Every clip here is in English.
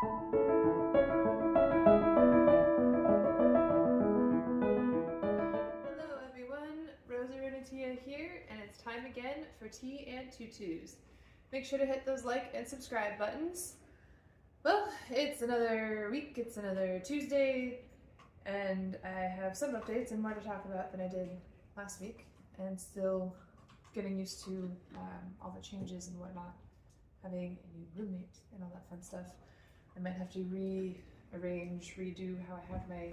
Hello everyone, Rosa Renatia here, and it's time again for Tea and Tutus. Make sure to hit those like and subscribe buttons. Well, it's another week, it's another Tuesday, and I have some updates and more to talk about than I did last week, and still getting used to all the changes and whatnot, having a new roommate and all that fun stuff. I might have to rearrange, redo how I have my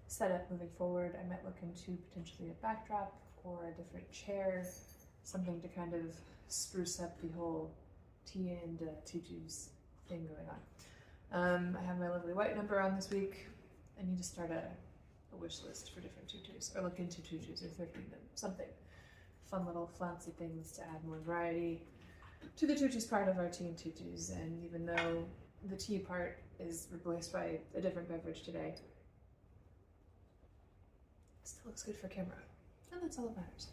setup moving forward. I might look into potentially a backdrop or a different chair, something to kind of spruce up the whole tea and tutus thing going on. I have my lovely white number on this week. I need to start a wish list for different tutus, or look into tutus or thrifting them, something. Fun little flouncy things to add more variety to the tutus part of our tea and tutus, and even though the tea part is replaced by a different beverage today, still looks good for camera, and that's all that matters.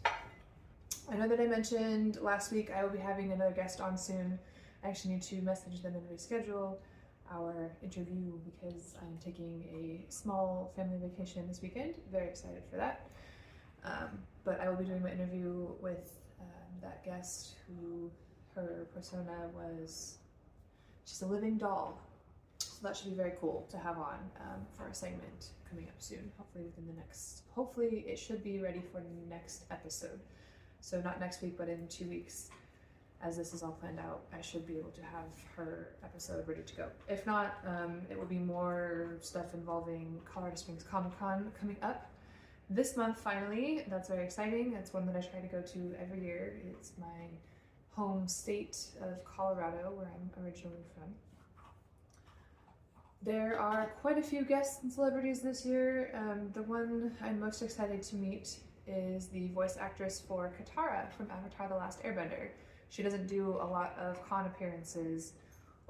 I know that I mentioned last week I will be having another guest on soon. I actually need to message them and reschedule our interview because I'm taking a small family vacation this weekend. Very excited for that. But I will be doing my interview with that guest who, her persona was, she's a living doll. So that should be very cool to have on for a segment coming up soon, hopefully within the next, hopefully it should be ready for the next episode. So not next week, but in 2 weeks, as this is all planned out, I should be able to have her episode ready to go. If not, it will be more stuff involving Colorado Springs Comic-Con coming up this month finally. That's very exciting. It's one that I try to go to every year. It's my home state of Colorado, where I'm originally from. There are quite a few guests and celebrities this year. The one I'm most excited to meet is the voice actress for Katara from Avatar: The Last Airbender. She doesn't do a lot of con appearances,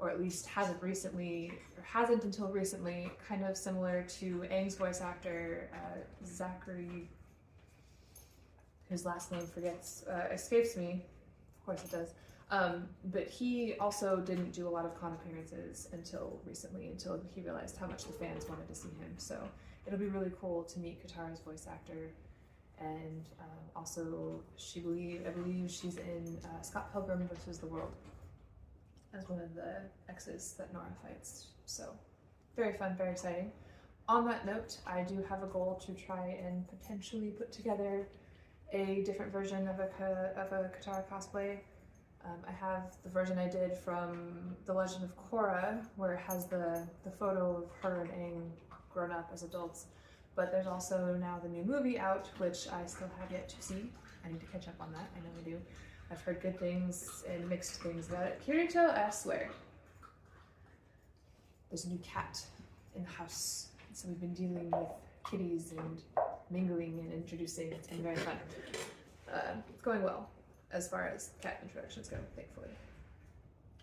or at least hasn't recently, or hasn't until recently, kind of similar to Aang's voice actor, Zachary, whose last name escapes me. Of course it does. But he also didn't do a lot of con appearances until recently, until he realized how much the fans wanted to see him. So it'll be really cool to meet Katara's voice actor. And also, I believe she's in Scott Pilgrim vs. the World as one of the exes that Nora fights. So very fun, very exciting. On that note, I do have a goal to try and potentially put together a different version of a Katara cosplay. I have the version I did from The Legend of Korra, where it has the photo of her and Aang grown up as adults. But there's also now the new movie out, which I still have yet to see. I need to catch up on that, I know I do. I've heard good things and mixed things about it. Kirito, I swear. There's a new cat in the house, so we've been dealing with kitties and mingling and introducing. It's been very fun. It's going well as far as cat introductions go, thankfully.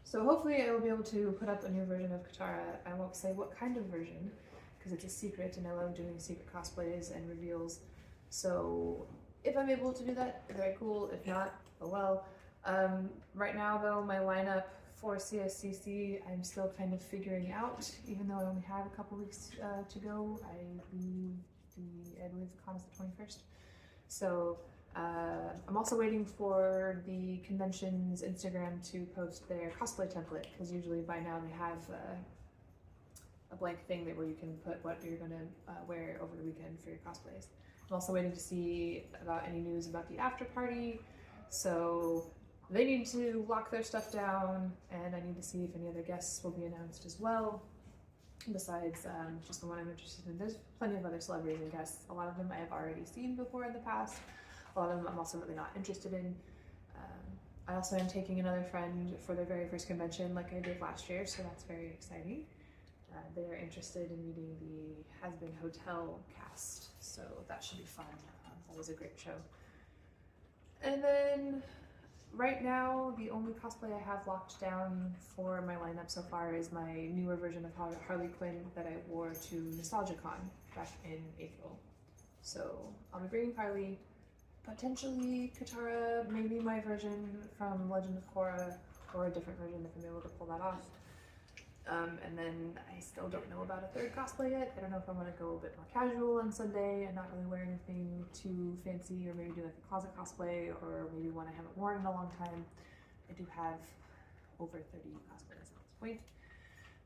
So hopefully I will be able to put up a new version of Katara. I won't say what kind of version, because it's a secret, and I love doing secret cosplays and reveals. So if I'm able to do that, very cool. If not, oh well. Right now though, my lineup for CSCC, I'm still kind of figuring out, even though I only have a couple weeks to go. I believe the con is the 21st. So I'm also waiting for the convention's Instagram to post their cosplay template, because usually by now they have a blank thing where you can put what you're going to wear over the weekend for your cosplays. I'm also waiting to see about any news about the after party, so they need to lock their stuff down, and I need to see if any other guests will be announced as well, besides just the one I'm interested in. There's plenty of other celebrities and guests. A lot of them I have already seen before in the past. A lot of them I'm also really not interested in. I also am taking another friend for their very first convention like I did last year, so that's very exciting. They are interested in meeting the Has Been Hotel cast, so that should be fun. That was a great show. And then right now, the only cosplay I have locked down for my lineup so far is my newer version of Harley Quinn that I wore to NostalgiaCon back in April. So I'll be bringing Harley, potentially Katara, maybe my version from Legend of Korra, or a different version if I'm able to pull that off. And then I still don't know about a third cosplay yet. I don't know if I want to go a bit more casual on Sunday and not really wear anything too fancy, or maybe do like a closet cosplay, or maybe one I haven't worn in a long time. I do have over 30 cosplays at this point.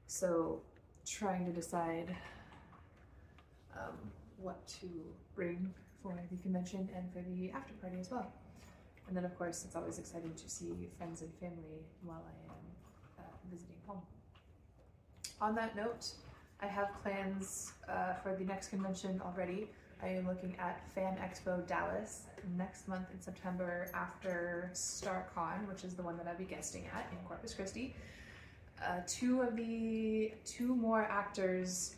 So trying to decide what to bring for the convention and for the after party as well. And then of course it's always exciting to see friends and family while I am visiting home. On that note, I have plans for the next convention already. I am looking at Fan Expo Dallas next month in September after StarCon, which is the one that I'll be guesting at in Corpus Christi. Two more actors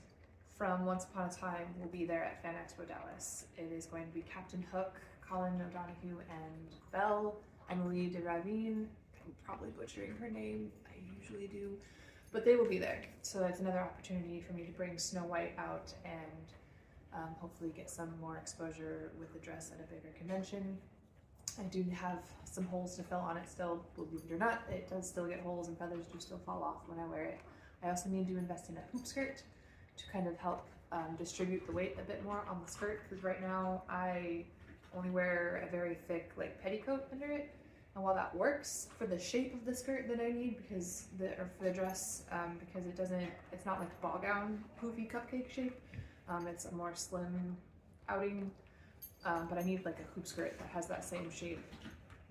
from Once Upon a Time will be there at Fan Expo Dallas. It is going to be Captain Hook, Colin O'Donoghue, and Belle, Emily de Ravine. I'm probably butchering her name, I usually do, but they will be there. So that's another opportunity for me to bring Snow White out and hopefully get some more exposure with the dress at a bigger convention. I do have some holes to fill on it still, believe it or not. It does still get holes and feathers do still fall off when I wear it. I also need to invest in a hoop skirt to kind of help distribute the weight a bit more on the skirt, because right now I only wear a very thick like petticoat under it. And while that works for the shape of the skirt that I need, because or for the dress, because it's not like ball gown poofy cupcake shape. It's a more slim outing, but I need like a hoop skirt that has that same shape,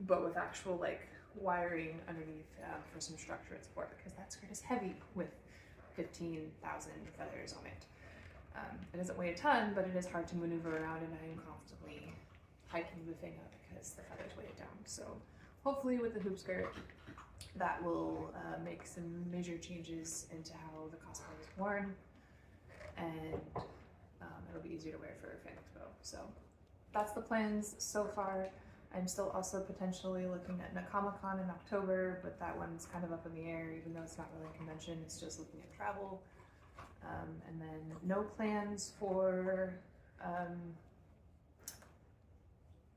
but with actual like wiring underneath for some structure and support, because that skirt is heavy with 15,000 feathers on it. It doesn't weigh a ton, but it is hard to maneuver around, and I am constantly hiking the thing up because the feathers weigh it down. So hopefully with the hoop skirt, that will make some major changes into how the cosplay is worn, and it'll be easier to wear for Fan Expo. So that's the plans so far. I'm still also potentially looking at Nakama-Con in October, but that one's kind of up in the air, even though it's not really a convention, it's just looking at travel. And then no plans for,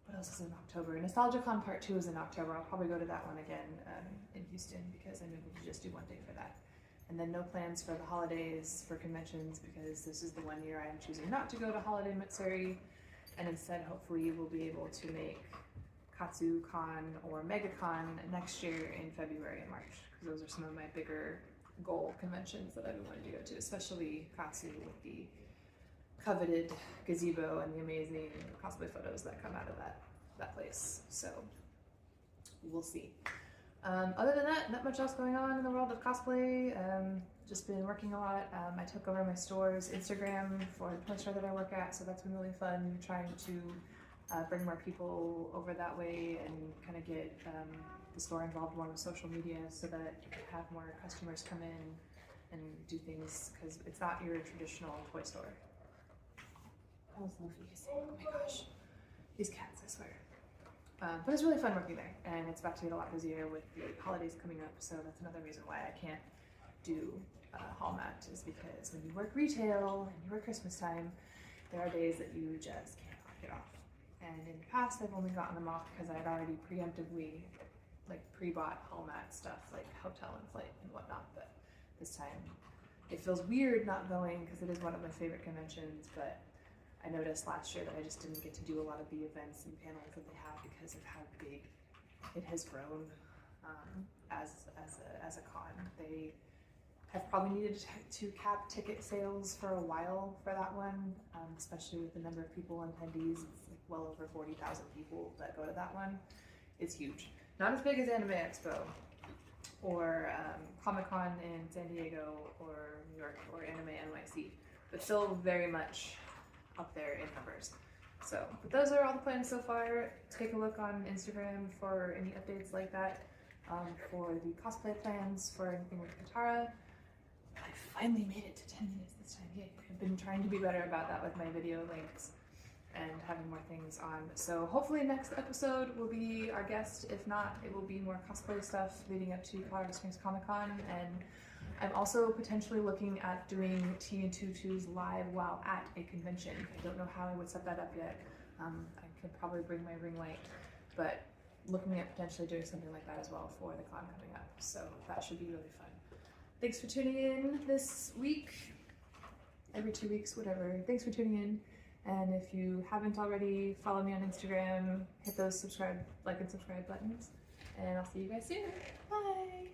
what else is in October? NostalgiaCon Part 2 is in October. I'll probably go to that one again in Houston, because I'm able to just do one day for that. And then no plans for the holidays for conventions, because this is the one year I am choosing not to go to Holiday Matsuri, and instead hopefully we'll be able to make KatsuCon or MegaCon next year in February and March, because those are some of my bigger goal conventions that I've been wanting to go to, especially Katsu with the coveted gazebo and the amazing cosplay photos that come out of that place. So we'll see. Other than that, not much else going on in the world of cosplay. Just been working a lot. I took over my store's Instagram for the toy store that I work at, so that's been really fun, trying to bring more people over that way and kind of get the store involved more with social media, so that have more customers come in and do things, because it's not your traditional toy store. That was Luffy. Oh my gosh. These cats, I swear. But it's really fun working there, and it's about to get a lot busier with the holidays coming up, so that's another reason why I can't do Hallmat, is because when you work retail and you work Christmas time, there are days that you just can't get off. And in the past, I've only gotten them off because I had already preemptively pre-bought Hallmat stuff, like hotel and flight and whatnot, but this time it feels weird not going, because it is one of my favorite conventions, but I noticed last year that I just didn't get to do a lot of the events and panels that they have because of how big it has grown as a con. They have probably needed to cap ticket sales for a while for that one, especially with the number of people and attendees. It's like well over 40,000 people that go to that one. It's huge. Not as big as Anime Expo or Comic-Con in San Diego or New York or Anime NYC, but still very much up there in numbers. So, but those are all the plans so far. Take a look on Instagram for any updates like that. For the cosplay plans for anything with Katara. I finally made it to 10 minutes this time. Yay. I've been trying to be better about that with my video lengths and having more things on. So hopefully next episode will be our guest. If not, it will be more cosplay stuff leading up to Colorado Springs Comic Con. And I'm also potentially looking at doing Tea and Tutus live while at a convention. I don't know how I would set that up yet. I could probably bring my ring light, but looking at potentially doing something like that as well for the con coming up. So that should be really fun. thanks for tuning in this week, every 2 weeks, whatever. Thanks for tuning in. And if you haven't already, follow me on Instagram, hit those like and subscribe buttons, and I'll see you guys soon. Bye!